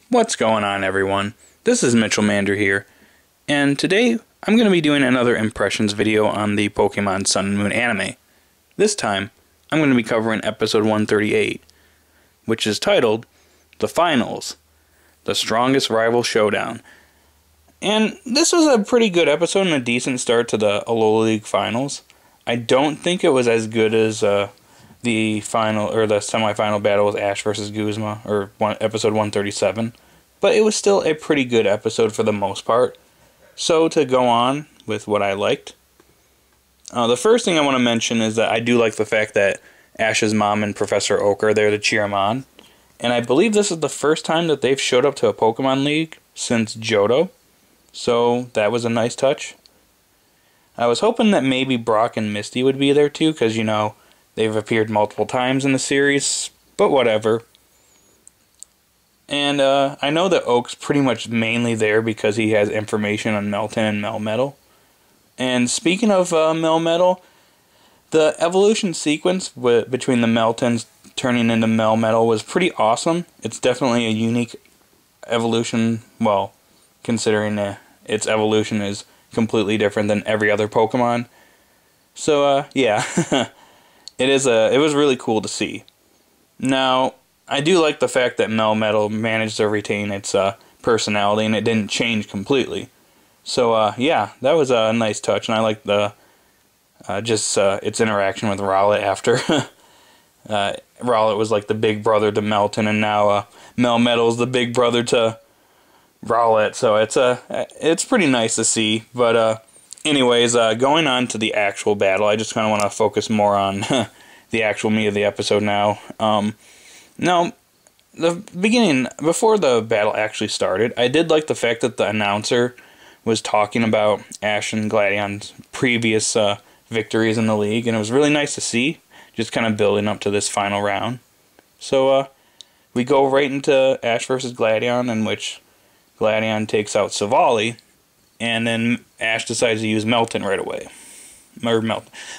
What's going on, everyone? This is Mitchell Mander here, and today I'm going to be doing another impressions video on the Pokemon Sun and Moon anime. This time, I'm going to be covering episode 138, which is titled The Finals, The Strongest Rival Showdown. And this was a pretty good episode and a decent start to the Alola League Finals. I don't think it was as good as the final or the semifinal battle with Ash versus Guzma, or episode 137, but it was still a pretty good episode for the most part. So to go on with what I liked, the first thing I want to mention is that I do like the fact that Ash's mom and Professor Oak are there to cheer him on, and I believe this is the first time that they've showed up to a Pokemon League since Johto, so that was a nice touch. I was hoping that maybe Brock and Misty would be there too, because, you know, they've appeared multiple times in the series, but whatever. And I know that Oak's pretty much mainly there because he has information on Meltan and Melmetal. And speaking of Melmetal, the evolution sequence between the Meltans turning into Melmetal was pretty awesome. It's definitely a unique evolution, well, considering its evolution is completely different than every other Pokemon. So, yeah. It was really cool to see. Now, I do like the fact that Melmetal managed to retain its personality and it didn't change completely. So, yeah, that was a nice touch, and I like the its interaction with Rowlet after. Rowlet was like the big brother to Meltan, and now Melmetal's the big brother to Rowlet. So it's pretty nice to see. But anyways, going on to the actual battle, I just kind of want to focus more on the actual meat of the episode now. Now, the beginning, before the battle actually started, I did like the fact that the announcer was talking about Ash and Gladion's previous victories in the league, and it was really nice to see, just kind of building up to this final round. So, we go right into Ash versus Gladion, in which Gladion takes out Savali, and then Ash decides to use Meltan right away. Or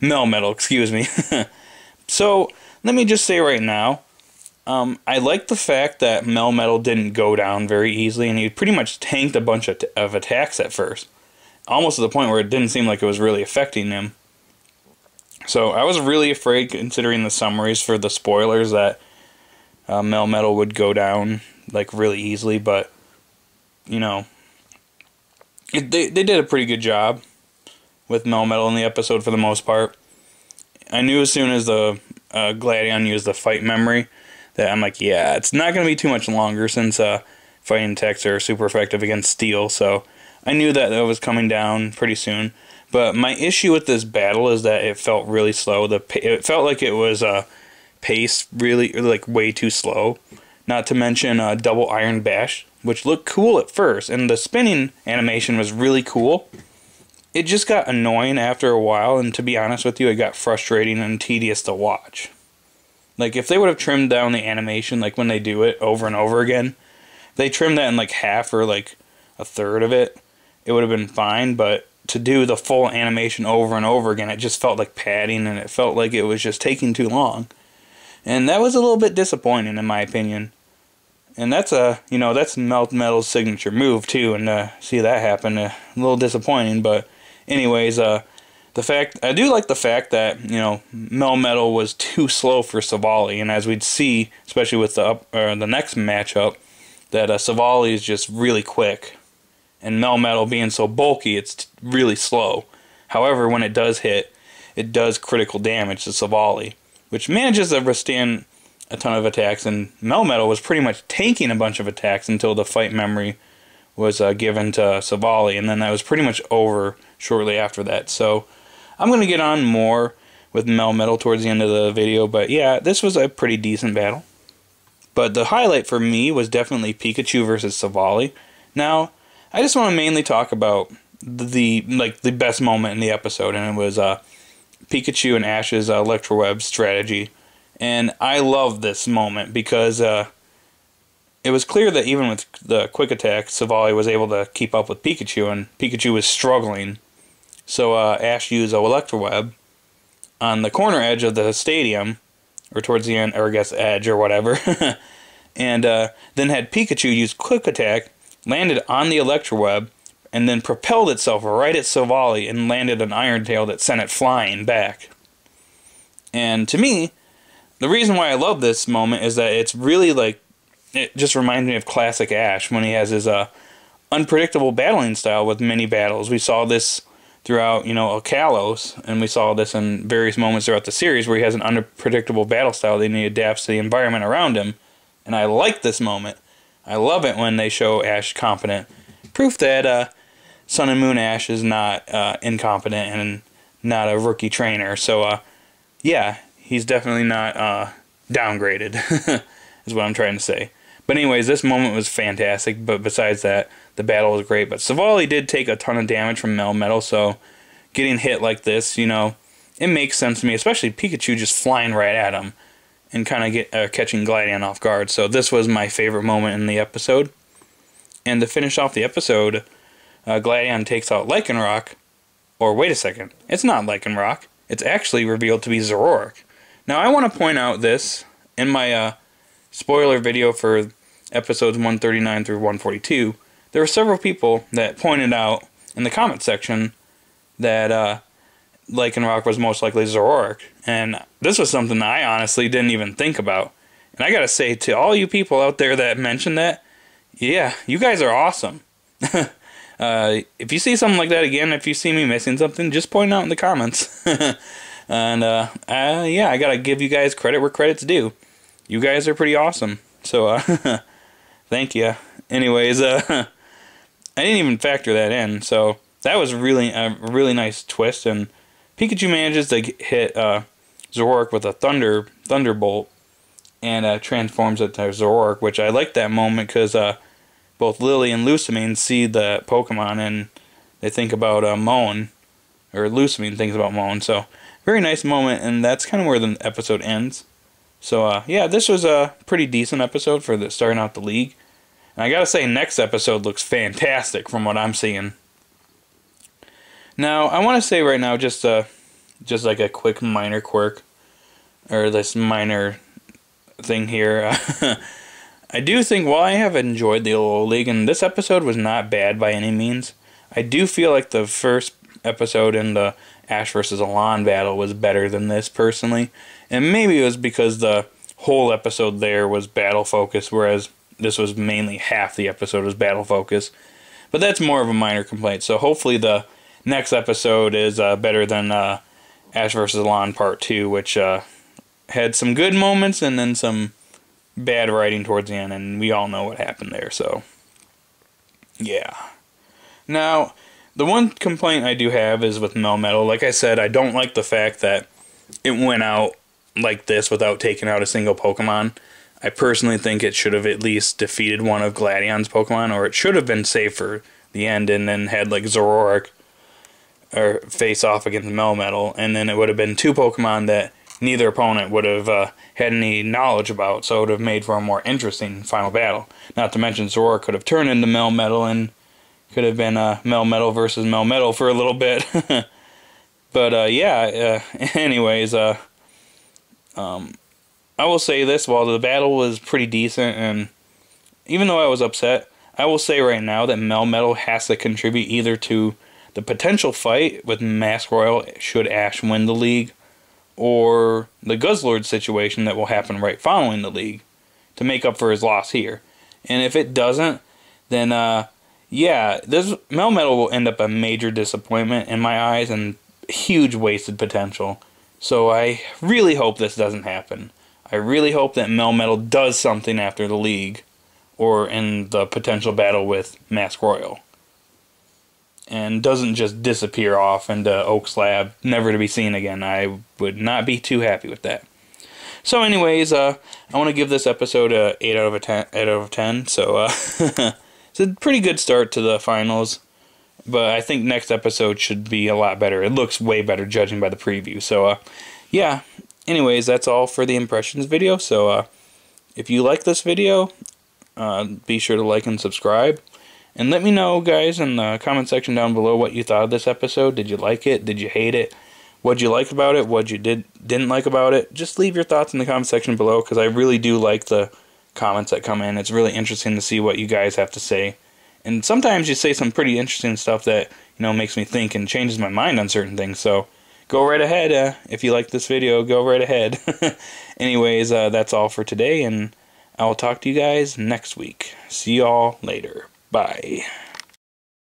Melmetal, excuse me. So, let me just say right now, I like the fact that Melmetal didn't go down very easily, and he pretty much tanked a bunch of attacks at first. Almost to the point where it didn't seem like it was really affecting him. So, I was really afraid, considering the summaries for the spoilers, that Melmetal would go down like really easily, but, you know, they did a pretty good job with Melmetal in the episode for the most part. I knew as soon as the Gladion used the fight memory that I'm like, yeah, it's not going to be too much longer since fighting attacks are super effective against Steel, so I knew that was coming down pretty soon. But my issue with this battle is that it felt really slow. It felt like it was paced really, like, way too slow. Not to mention Double Iron Bash, which looked cool at first, and the spinning animation was really cool. It just got annoying after a while, and to be honest with you, it got frustrating and tedious to watch. Like, if they would have trimmed down the animation, like when they do it over and over again, if they trimmed that in like half or like a third of it, it would have been fine, but to do the full animation over and over again, it just felt like padding, and it felt like it was just taking too long. And that was a little bit disappointing, in my opinion. And that's that's Melmetal's signature move too, and see that happen, a little disappointing. But anyways, I do like the fact that, you know, Melmetal was too slow for Savali, and as we'd see, especially with the next matchup, that Savali is just really quick, and Melmetal being so bulky, it's really slow. However, when it does hit, it does critical damage to Savali, which manages to withstand a ton of attacks, and Melmetal was pretty much tanking a bunch of attacks until the fight memory was given to Savali, and then that was pretty much over shortly after that. So I'm going to get on more with Melmetal towards the end of the video, but yeah, this was a pretty decent battle. But the highlight for me was definitely Pikachu versus Savali. Now, I just want to mainly talk about the best moment in the episode, and it was Pikachu and Ash's Electroweb strategy. And I love this moment because it was clear that even with the quick attack, Savali was able to keep up with Pikachu, and Pikachu was struggling. So Ash used Electroweb on the corner edge of the stadium, or towards the end, or I guess edge or whatever, and then had Pikachu use Quick Attack, landed on the Electroweb, and then propelled itself right at Silvally and landed an Iron Tail that sent it flying back. And to me, the reason why I love this moment is that it's really like, it just reminds me of classic Ash when he has his unpredictable battling style with mini battles. We saw this throughout, Kalos, and we saw this in various moments throughout the series where he has an unpredictable battle style that he adapts to the environment around him. And I like this moment. I love it when they show Ash competent. Proof that Sun and Moon Ash is not incompetent and not a rookie trainer. So, yeah, he's definitely not downgraded, is what I'm trying to say. But anyways, this moment was fantastic, but besides that, the battle was great. But Silvally did take a ton of damage from Melmetal, so getting hit like this, it makes sense to me, especially Pikachu just flying right at him and kind of catching Gladion off guard. So this was my favorite moment in the episode. And to finish off the episode, Gladion takes out Lycanroc, or wait a second, it's not Lycanroc, it's actually revealed to be Zoroark. Now I want to point out this, in my spoiler video for episodes 139 through 142, there were several people that pointed out in the comment section that Lycanroc was most likely Zoroark, and this was something that I honestly didn't even think about. And I gotta say, to all you people out there that mentioned that, yeah, you guys are awesome. If you see something like that again, if you see me missing something, just point it out in the comments. And yeah, I gotta give you guys credit where credit's due. You guys are pretty awesome. So thank you. Anyways, I didn't even factor that in. So that was really a really nice twist, and Pikachu manages to hit Zoroark with a Thunderbolt and transforms it to Zoroark, which I like that moment because both Lily and Lusamine see the Pokemon and they think about Moan, or Lusamine thinks about Moan. So very nice moment, and that's kind of where the episode ends. So yeah, this was a pretty decent episode for starting out the league. And I gotta say, next episode looks fantastic from what I'm seeing. Now, I want to say right now, just like a quick minor quirk, or this minor thing here. I do think, while I have enjoyed the Alola League, and this episode was not bad by any means, I do feel like the first episode in the Ash vs. Alon battle was better than this, personally. And maybe it was because the whole episode there was battle focused, whereas this was mainly half the episode was battle focused. But that's more of a minor complaint, so hopefully the next episode is better than Ash vs. Alon Part 2, which had some good moments and then some bad writing towards the end, and we all know what happened there, so yeah. Now, the one complaint I do have is with Melmetal. Like I said, I don't like the fact that it went out like this without taking out a single Pokemon. I personally think it should have at least defeated one of Gladion's Pokemon, or it should have been safe for the end and then had like Zoroark or face off against Melmetal, and then it would have been two Pokemon that neither opponent would have had any knowledge about, so it would have made for a more interesting final battle. Not to mention Zoroark could have turned into Melmetal and could have been Melmetal versus Melmetal for a little bit. But yeah, anyways, I will say this, while the battle was pretty decent, and even though I was upset, I will say right now that Melmetal has to contribute either to the potential fight with Mask Royal should Ash win the league, or the Guzzlord situation that will happen right following the league to make up for his loss here. And if it doesn't, then yeah, this Melmetal will end up a major disappointment in my eyes and huge wasted potential. So I really hope this doesn't happen. I really hope that Melmetal does something after the league, or in the potential battle with Mask Royal, and doesn't just disappear off into Oak's lab, never to be seen again. I would not be too happy with that. So anyways, I want to give this episode a 8 out of 10. So it's a pretty good start to the finals, but I think next episode should be a lot better. It looks way better judging by the preview. So yeah, anyways, that's all for the impressions video. So if you like this video, be sure to like and subscribe. And let me know, guys, in the comment section down below what you thought of this episode. Did you like it? Did you hate it? What'd you like about it? What you didn't like about it? Just leave your thoughts in the comment section below, because I really do like the comments that come in. It's really interesting to see what you guys have to say. And sometimes you say some pretty interesting stuff that, makes me think and changes my mind on certain things. So go right ahead. If you like this video, go right ahead. Anyways, that's all for today, and I will talk to you guys next week. See y'all later. Bye.